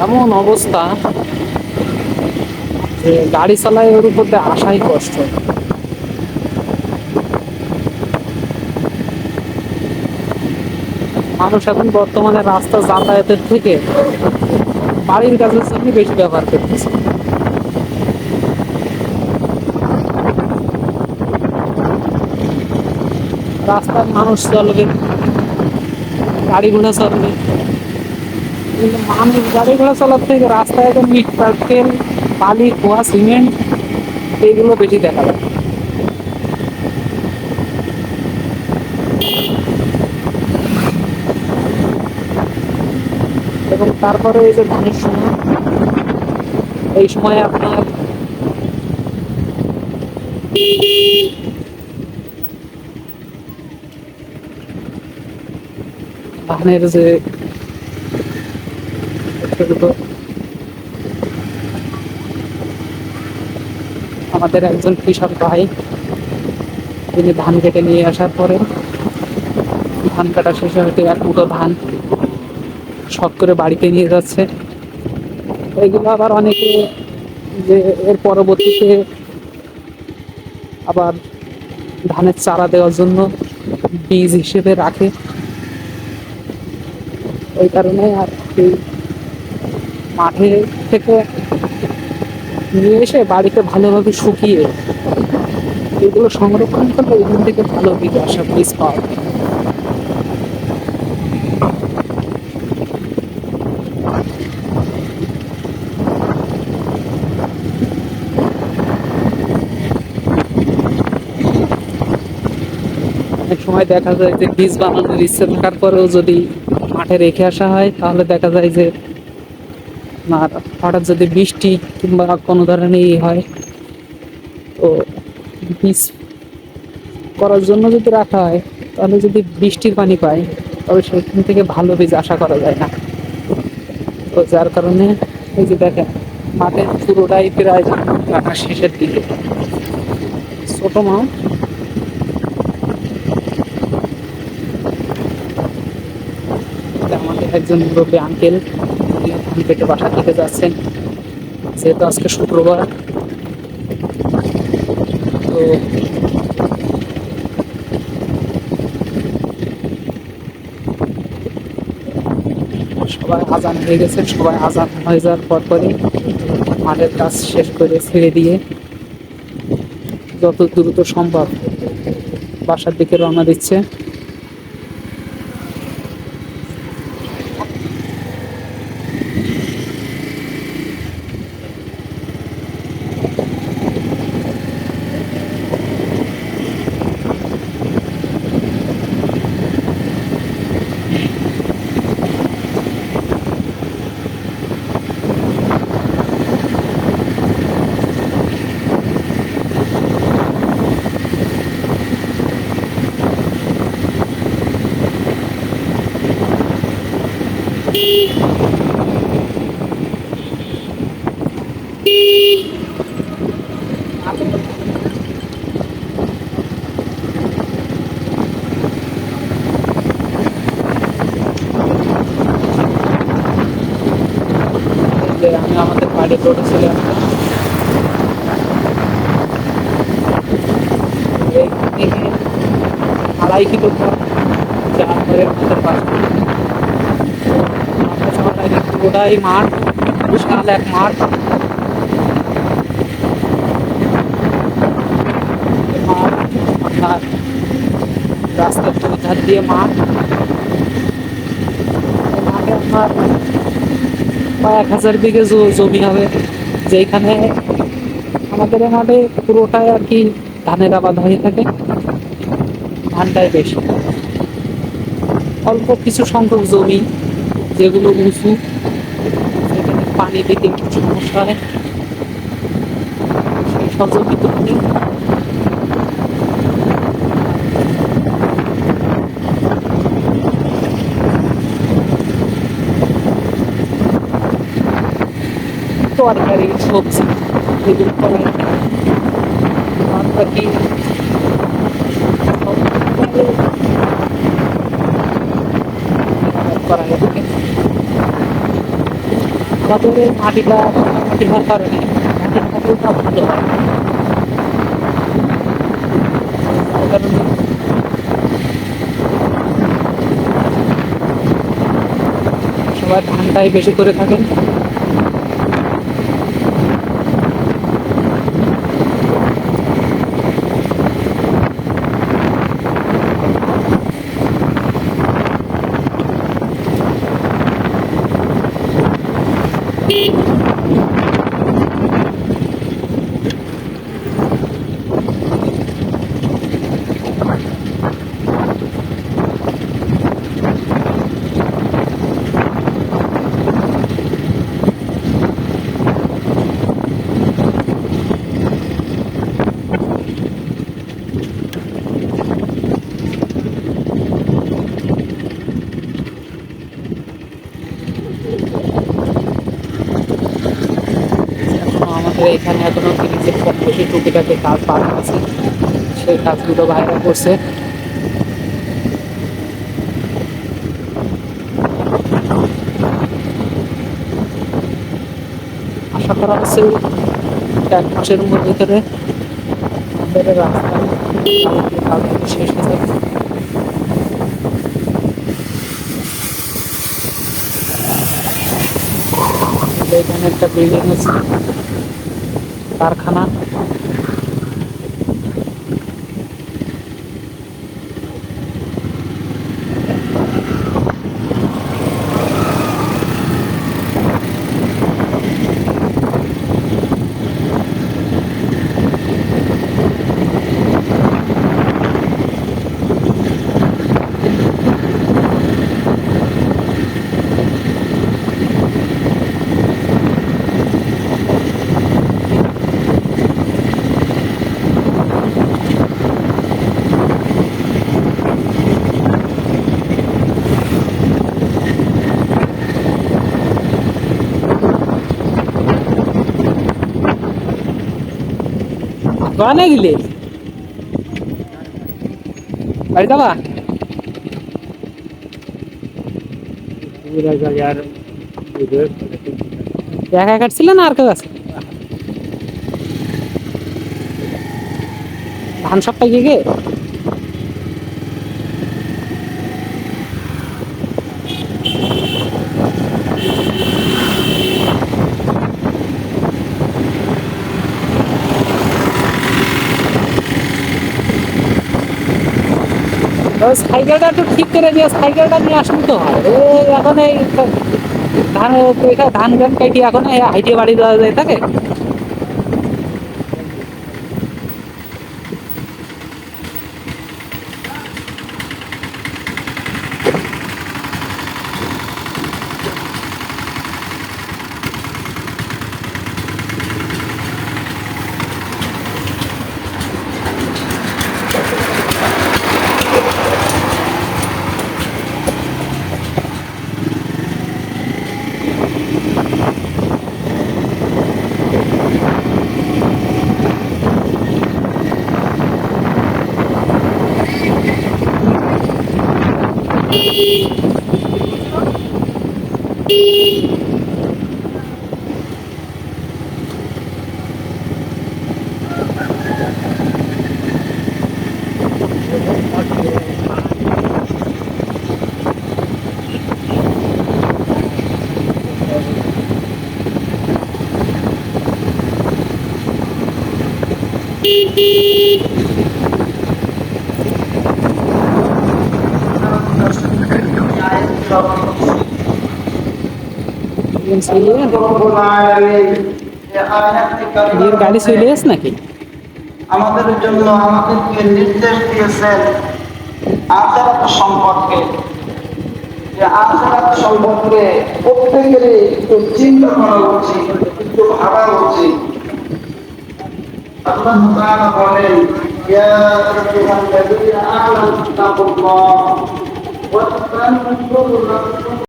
এমন অবস্থা যে গাড়ি চালায় ওর উপর দিয়ে আসাই কষ্ট। মানুষ এখন বর্তমানে রাস্তা যাতায়াতের থেকে বাড়ির কাজের জন্য বেশি ব্যবহার করতেছে। রাস্তায় মানুষ চলবে, গাড়ি ঘোড়া চলবে, কিন্তু মানুষ গাড়ি ঘোড়া চলার থেকে রাস্তায় এখন ইট পাটকেল, বালি, খোয়া, সিমেন্ট এইগুলো বেশি দেখা যায়। এবং তারপরে এই যে ধানের সময়, এই সময় আপনার ধানের যে আমাদের একজন কৃষক ভাই, তিনি ধান কেটে নিয়ে আসার পরে ধান কাটা শেষে হয়তো এক মুঠো ধান শখ করে বাড়িতে নিয়ে যাচ্ছে। এইগুলো আবার অনেকে যে এর পরবর্তীতে আবার ধানের চারা দেওয়ার জন্য বীজ হিসেবে রাখে। এই কারণে আর কি মাঠে থেকে নিয়ে এসে বাড়িতে ভালোভাবে শুকিয়ে এগুলো সংরক্ষণ করলে এখান থেকে ভালো বীজ আসা বীজ পাওয়া যায়। অনেক সময় দেখা যায় যে বীজ বানানোর ইচ্ছে থাকার পরেও যদি মাঠে রেখে আসা হয় তাহলে দেখা যায় যে না, হঠাৎ যদি বৃষ্টি কিংবা কোনো ধরনের হয়, তো বীজ করার জন্য যদি রাখা হয় তাহলে যদি বৃষ্টির পানি পায় তবে সেখান থেকে ভালো বীজ আশা করা যায় না। তো যার কারণে এই যে দেখেন মাঠের পুরোটাই প্রায় কাটা শেষের দিকে। ছোট মাঠ, আমাদের একজন মুরব্বী আঙ্কেল ধান কেটে বাসা থেকে যাচ্ছেন, যেহেতু আজকে শুক্রবার। তো সবাই আজান হয়ে গেছে, সবাই আজান হয়ে যাওয়ার পরে মাঠের কাজ শেষ করে ছেড়ে দিয়ে যত দ্রুত সম্ভব বাসার দিকে রওনা দিচ্ছে। আমি আমাদের বাড়ির রোডে চলে আসলাম। আড়াই কিলোমিটার যা করে আমাদের বাড়ি, পুরোটাই মাঠ, বিশাল এক মাঠ। আপনার রাস্তার দুই ধার দিয়ে মাঠ, মাঠে আপনার কয়েক হাজার বিঘে জমি হবে, যেখানে আমাদের মাঠে পুরোটাই আর কি ধানের আবাদ হয়ে থাকে। ধানটাই বেশি, অল্প কিছু সংখ্যক জমি যেগুলো উঁচু, সেখানে পানি দিতে একটু সমস্যা হয়, সেই সব জমি তুলতে তরকারি, সবজি এগুলো করা বাকি করা আমাদের এই মাটিটা মাটি হওয়ার কারণে মাটির ফসলটা ভালো হয়, তার কারণে সবাই ধানটাই বেশি করে থাকেন। এখনো আমাদের এখানে এখনো ব্রিজের কম বেশি টুকিটাকি কাজ বাকি আছে, সেই কাজগুলো বাইরে করছে। আশা করা হচ্ছে 1 মাসের ভিতরে আমাদের রাস্তা কাজ শেষ হয়ে যাবে। এখানে একটা বিল্ডিং আছে, কারখানা। গানে গেলে বাড়ি যাবা? একা কাটছিল না আর কেউ আছে? ধান সব পাইকে গে সাইকেলটা একটু ঠিক করে দিয়ে সাইকেলটা নিয়ে আসলে তো হয়। এখন এই ধান ধান গান কাটি এখন হাইটে বাড়ি দেওয়া যায় থাকে। গাড়ি চলে যাস নাকি? আমাদের জন্য আমাদেরকে নির্দেশ দিয়েছেন আখিরাত সম্পর্কে, যে আখিরাত সম্পর্কে প্রত্যেকেরই একটু চিন্তা করা উচিত, একটু ভাবা উচিত। আল্লাহ তাআলা বলেন, ইয়া আইয়ুহাল্লাযীনা আমানু তাকুল্লাহ ওয়া তাকুল্লাহ